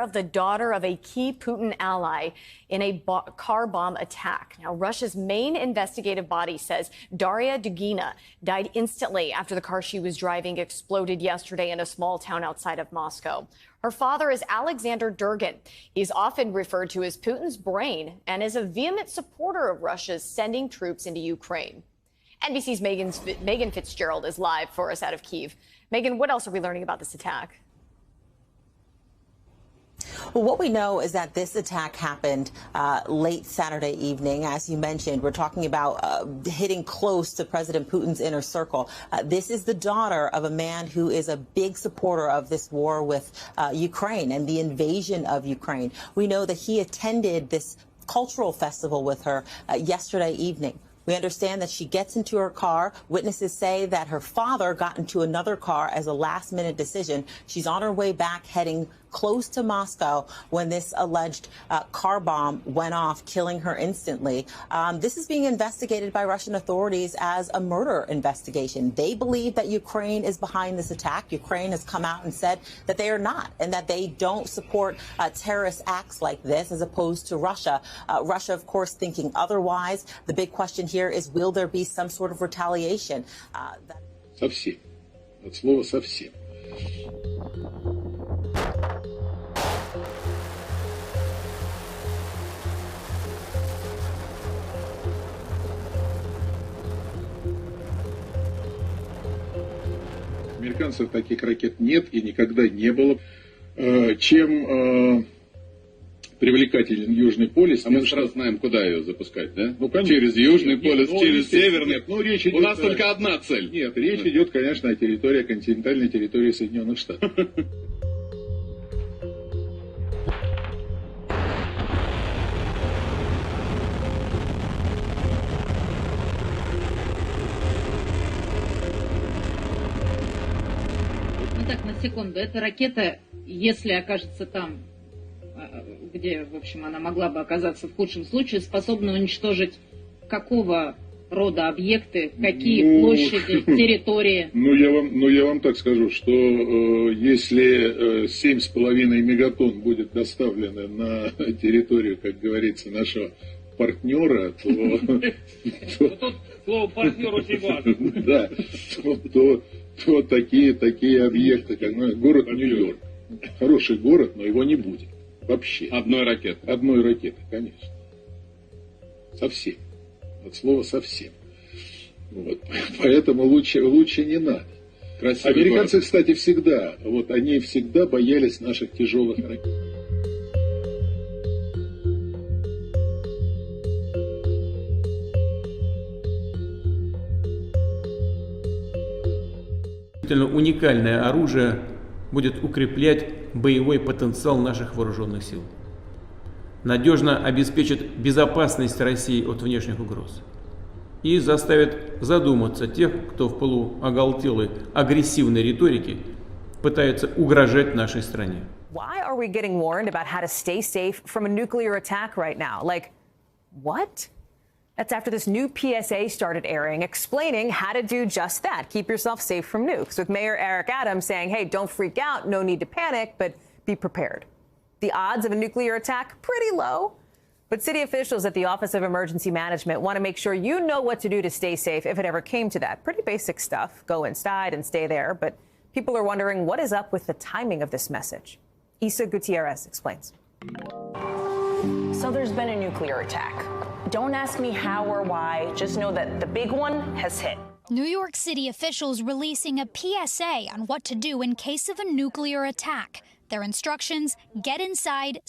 of the daughter of a key Putin ally in a car bomb attack. Now, Russia's main investigative body says Daria Dugina died instantly after the car she was driving exploded yesterday in a small town outside of Moscow. Her father is Alexander Durgin. He's often referred to as Putin's brain and is a vehement supporter of Russia's sending troops into Ukraine. NBC's Megan Fitzgerald is live for us out of Kyiv. Megan, what else are we learning about this attack? Well, what we know is that this attack happened late Saturday evening. As you mentioned, we're talking about hitting close to President Putin's inner circle. This is the daughter of a man who is a big supporter of this war with Ukraine and the invasion of Ukraine. We know that he attended this cultural festival with her yesterday evening. We understand that she gets into her car. Witnesses say that her father got into another car as a last-minute decision. She's on her way back, heading close to Moscow when this alleged car bomb went off, killing her instantly. This is being investigated by Russian authorities as a murder investigation. They believe that Ukraine is behind this attack. Ukraine has come out and said that they are not, and that they don't support terrorist acts like this, as opposed to Russia. Russia, of course, thinking otherwise. The big question here is, will there be some sort of retaliation? Совсем. От слова совсем. Американцев таких ракет нет и никогда не было. Чем привлекателен Южный полюс. А мы сразу знаем, куда ее запускать, да? Ну, конечно. Через Южный полюс, через Северный. Нет, речь идет, у нас только одна цель. Нет, речь идет, конечно, о территории, континентальной территории Соединенных Штатов. Ну так, на секунду. Эта ракета, если окажется там, где, в общем, она могла бы оказаться в худшем случае, способна уничтожить какого рода объекты, какие площади, территории? Я вам так скажу, что если 7,5 мегатонн будет доставлено на территорию, как говорится, нашего партнера, Тут слово партнер очень важно. Да, то такие объекты, как город Нью-Йорк. Хороший город, но его не будет. Вообще. Одной ракеты. Одной ракеты, конечно. Совсем. От слова совсем. Вот. Поэтому лучше не надо. Красивый Американцы, город. кстати, всегда, они всегда боялись наших тяжелых ракет. Уникальное оружие будет укреплять боевой потенциал наших вооруженных сил, надежно обеспечит безопасность России от внешних угроз и заставит задуматься тех, кто в полуоголтелой агрессивной риторике пытается угрожать нашей стране. Why are we getting warned about how to stay safe from a nuclear attack right now? Like, what? That's after this new PSA started airing, explaining how to do just that. Keep yourself safe from nukes, with Mayor Eric Adams saying, hey, don't freak out, no need to panic, but be prepared. The odds of a nuclear attack, pretty low. But city officials at the Office of Emergency Management want to make sure you know what to do to stay safe if it ever came to that. Pretty basic stuff. Go inside and stay there. But people are wondering what is up with the timing of this message. Isa Gutierrez explains. So there's been a nuclear attack. Don't ask me how or why, just know that the big one has hit. New York City officials releasing a PSA on what to do in case of a nuclear attack. Their instructions: get inside,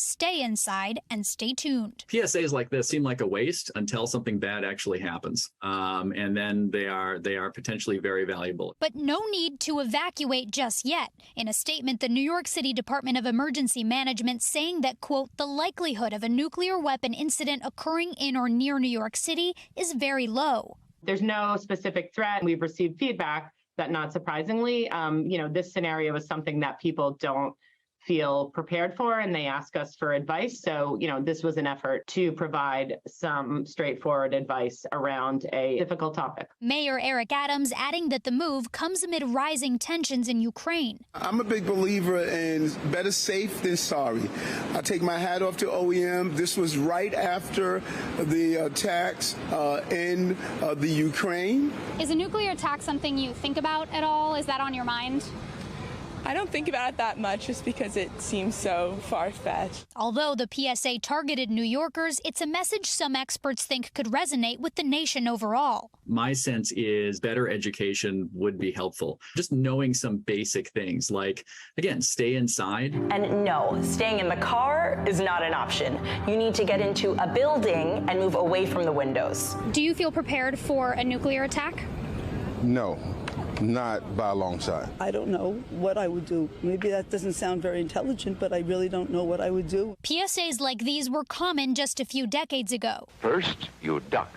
and stay tuned. PSAs like this seem like a waste until something bad actually happens. And then they are potentially very valuable. But no need to evacuate just yet. In a statement, the New York City Department of Emergency Management saying that, quote, the likelihood of a nuclear weapon incident occurring in or near New York City is very low. There's no specific threat. We've received feedback that, not surprisingly, this scenario is something that people don't feel prepared for, and they ask us for advice. So, this was an effort to provide some straightforward advice around a difficult topic. Mayor Eric Adams adding that the move comes amid rising tensions in Ukraine. I'm a big believer in better safe than sorry. I take my hat off to OEM. This was right after the attacks in the Ukraine. Is a nuclear attack something you think about at all? Is that on your mind? I don't think about it that much just because it seems so far-fetched. Although the PSA targeted New Yorkers, it's a message some experts think could resonate with the nation overall. My sense is better education would be helpful. Just knowing some basic things like, again, stay inside. And no, staying in the car is not an option. You need to get into a building and move away from the windows. Do you feel prepared for a nuclear attack? No. Not by a long shot. I don't know what I would do. Maybe that doesn't sound very intelligent, but I really don't know what I would do. PSAs like these were common just a few decades ago. First, you duck,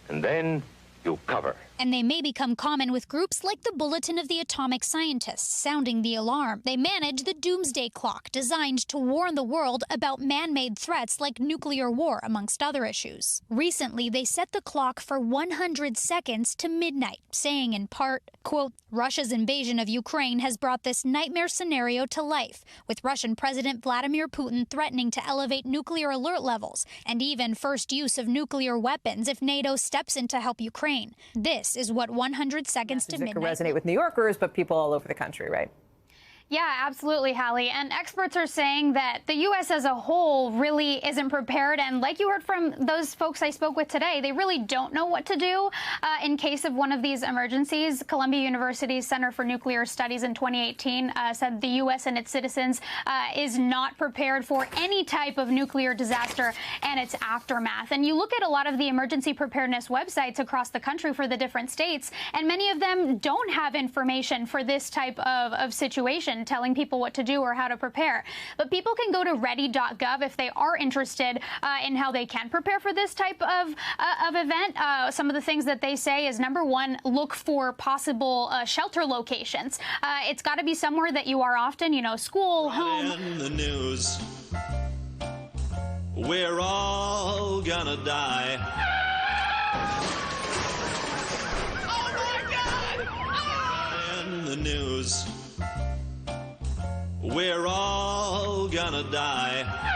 and then you cover. And they may become common with groups like the Bulletin of the Atomic Scientists, sounding the alarm. They manage the doomsday clock, designed to warn the world about man-made threats like nuclear war, amongst other issues. Recently, they set the clock for 100 seconds to midnight, saying in part, quote, Russia's invasion of Ukraine has brought this nightmare scenario to life, with Russian President Vladimir Putin threatening to elevate nuclear alert levels and even first use of nuclear weapons if NATO steps in to help Ukraine. This is what 100 seconds to midnight could resonate with New Yorkers, but people all over the country, right? Yeah, absolutely, Hallie. And experts are saying that the U.S. as a whole really isn't prepared. And like you heard from those folks I spoke with today, they really don't know what to do in case of one of these emergencies. Columbia University's Center for Nuclear Studies in 2018 said the U.S. and its citizens is not prepared for any type of nuclear disaster and its aftermath. And you look at a lot of the emergency preparedness websites across the country for the different states, and many of them don't have information for this type of situation, telling people what to do or how to prepare. But people can go to ready.gov if they are interested in how they can prepare for this type of event. Some of the things that they say is, number one, look for possible shelter locations. It's got to be somewhere that you are often, school, home. In the news, we're all gonna die. Oh my God! In the news, we're all gonna die.